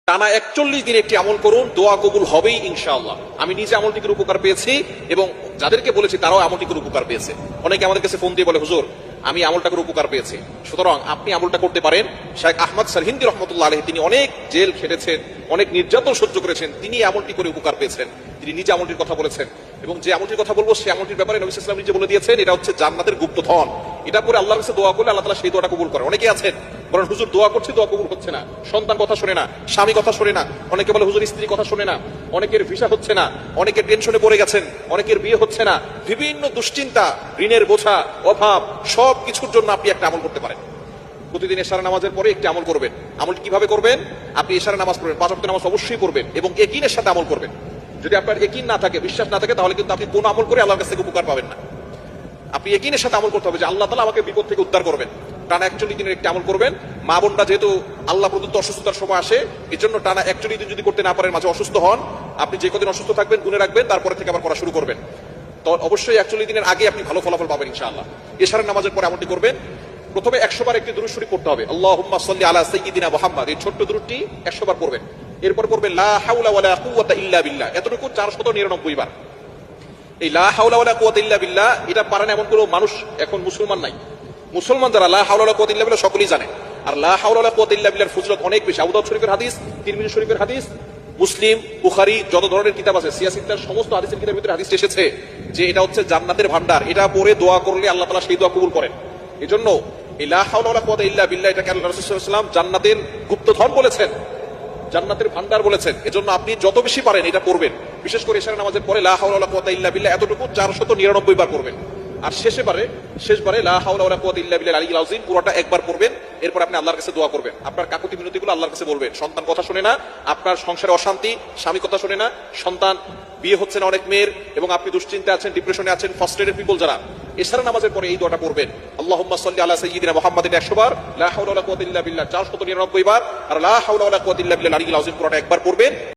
টানা 41 দিন একটি আমল করুন, দোয়া কবুল হবেই ইনশাআল্লাহ। আমি নিজে আমলটির উপকার পেয়েছি এবং যাদেরকে বলেছি তারাও আমলটির উপকার পেয়েছে। অনেকে আমাদের কাছে ফোন দিয়ে বলে, হুজুর আমি আমলটাকে উপকার পেয়েছি। সুতরাং আপনি আমলটা করতে পারেন। শেখ আহমদ সারহিন্দি রহমতুল্লাহ আলাইহি তিনি অনেক জেল খেটেছেন, অনেক নির্যাতন সহ্য করেছেন, তিনি আমলটি করে উপকার পেয়েছেন। তিনি নিজে আমলটির কথা বলেছেন এবং যে আমলটির কথা বলবো সেই আমলটির ব্যাপারে নবী সাল্লাল্লাহু আলাইহি ওয়াসাল্লাম নিজে বলে দিয়েছেন, এটা হচ্ছে জান্নাতের গুপ্ত ধন। এটা পরে আল্লাহর কাছে দোয়া করলে আল্লাহ তাআলা সেই দোয়াটা কবুল করে। অনেকে আছেন বলেন, হুজুর দোয়া করছি দোয়া কবুল হচ্ছে না, সন্তান কথা শোনে না, স্বামী কথা শোনে না। অনেকে বলে হুজুর স্ত্রী কথা শোনে না, অনেকের ভিসা হচ্ছে না, অনেকের টেনশনে পড়ে গেছেন, অনেকের বিয়ে হচ্ছে না, বিভিন্ন দুশ্চিন্তা, ঋণের বোঝা, অভাব, সব কিছুর জন্য আপনি একটা আমল করতে পারেন। প্রতিদিন এশারা নামাজের পরে একটি আমল করবেন। আমলটি কিভাবে করবেন? আপনি এশারা নামাজ পড়বেন, 5 ওয়াক্ত নামাজ অবশ্যই পড়বেন এবং ইয়াকিনের সাথে আমল করবেন। যদি আপনার ইয়াকিন না থাকে, বিশ্বাস না থাকে, তাহলে কিন্তু আপনি কোন আমল করে আল্লাহর কাছ থেকে উপকার পাবেন না। আপনি ইয়াকিনের সাথে আমল করতে হবে যে আল্লাহ তাআলা আমাকে বিপদ থেকে উদ্ধার করবেন। টানা 41 দিনের একটি আমল করবেন। মা বোনরা যেহেতু আল্লাহ প্রদত্ত অসুস্থতার সময় আসে, এই জন্য টানা 41 দিন যদি করতে না পারেন, মাঝে অসুস্থ হন, আপনি যে কদিন অসুস্থ থাকবেন গুনে রাখবেন, তারপরে থেকে আবার করা শুরু করবেন। তো অবশ্যই 41 দিনের আগে আপনি ভালো ফলাফল পাবেন ইনশাআল্লাহ। এশারের নামাজের পরে আমলটি করবেন। প্রথমে 100 বার একটি দুরূদ শরীফ পড়তে হবে, আল্লাহুম্মা সাল্লি আলা সাইয়্যিদিনা মুহাম্মাদ। এই ছোট্ট দুরূদটি 100 বার পড়বেন। এরপর পড়বেন লা হাওলা ওয়ালা কুওয়াতা ইল্লা বিল্লাহ, এতটুকু 499 বার। এই লা হাওলা ওয়ালা কুওয়াতা ইল্লা বিল্লাহ এটা পারেন এমন কোনো মানুষ এখন মুসলমান নাই। মুসলমান যারা লা হাওলা ওয়ালা কুওয়াতা ইল্লা বিল্লাহ সকলেই জানে। আর লা হাওলা ওয়ালা কুওয়াতা ইল্লা বিল্লাহর ফজিলত অনেক বেশি। আবু দাউদ শরীফের হাদিস, তিরমিজি শরীফের হাদিস, মুসলিম, বুখারী, যত ধরনের কিতাব আছে, সিয়াসিত্তার সমস্ত হাদিসের কিতাবের ভিতরে হাদিস এসেছে যে এটা হচ্ছে জান্নাতের ভান্ডার। এটা পড়ে দোয়া করলে আল্লাহ তাআলা সেই দোয়া কবুল করেন। এজন্য এই লা হাওলা ওয়ালা কুওয়াতা ইল্লা বিল্লাহ এটাকে আল্লাহ রাসূল সাল্লাল্লাহু আলাইহি ওয়াসাল্লাম জান্নাতের গুপ্তধন বলেছেন, জান্নাতের ভান্ডার বলেছেন। এজন্য আপনি যত বেশি পারেন এটা পড়বেন। বিশেষ করে এশারা নামাজের পরে লা হাওলা ওয়ালা কুওয়াতা ইল্লা বিল্লাহ এতটুকু 499 বার পড়বেন। আর শেষবারে লা হাওলা ওয়ালা কুওয়াতা ইল্লা বিল্লাহ আলিয়্যিল আযীম পুরোটা একবার পড়বেন। এরপর আপনি আল্লাহর কাছে দোয়া করবেন, আপনার কাকুতি মিনতিগুলো আল্লাহর কাছে বলবেন। সন্তান কথা শুনে না, আপনার সংসারে অশান্তি, স্বামী কথা শুনে না, সন্তান বিয়ে হচ্ছে না অনেক মেয়ের, এবং আপনি দুশ্চিন্তা আছেন, ডিপ্রেশনে আছেন, ফার্স্ট্রেটেড পিপল যারা, এশারা নামাজের পরে এই দোয়াটা পড়বেন, আল্লাহুম্মা সাল্লি আলা সাইয়্যিদিনা মুহাম্মাদ, এটা 100 বার, লা হাওলা ওয়ালা কুওয়াতা ইল্লা বিল্লাহ 499 বার, আর লা হাওলা ওয়ালা কুওয়াতা ইল্লা বিল্লাহ আলিয়্যিল আযীম পুরোটা একবার পড়বেন।